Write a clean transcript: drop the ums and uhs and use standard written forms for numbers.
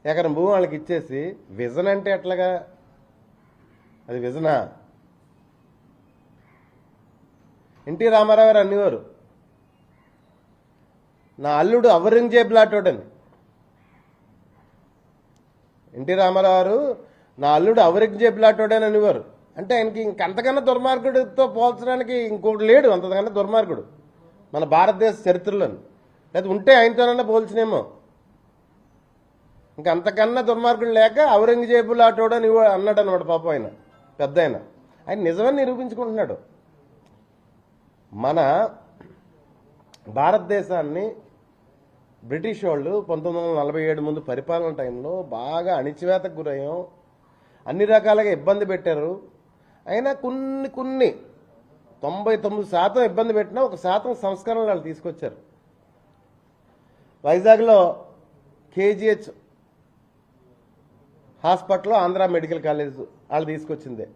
ఎకరం భూమి వాళ్ళకి ఇచ్చేసి విజన్ అంటే ఎట్లాగా? అది విజనా? ఎన్టీ రామారావు గారు అనేవారు, నా అల్లుడు ఔరంగజేబ్ లాంటోడని. ఎన్టీ రామారావు గారు నా అల్లుడు ఔరంగజేబ్ లాంటోడని అనేవారు. అంటే ఆయనకి ఇంకంతకన్నా దుర్మార్గుడితో పోల్చడానికి ఇంకోటి లేడు, అంతకన్నా దుర్మార్గుడు మన భారతదేశ చరిత్రలోని. లేదా ఉంటే ఆయనతోనన్నా పోల్చినేమో. ఇంకంతకన్నా దుర్మార్గుడు లేక ఔరంగజేబు లాంటోడని అన్నాడు అనమాట పాపం ఆయన, పెద్ద ఆయన నిజమని నిరూపించుకుంటున్నాడు. మన భారతదేశాన్ని బ్రిటిష్ వాళ్ళు 1947 ముందు పరిపాలన టైంలో బాగా అణిచివేతకు గురయ్యాం, అన్ని రకాలుగా ఇబ్బంది పెట్టారు. అయినా కొన్ని 99% ఇబ్బంది పెట్టినా 1% సంస్కరణలు వాళ్ళు తీసుకొచ్చారు. వైజాగ్లో KGH hospital, Andhra medical college వాళ్ళు తీసుకొచ్చిందే.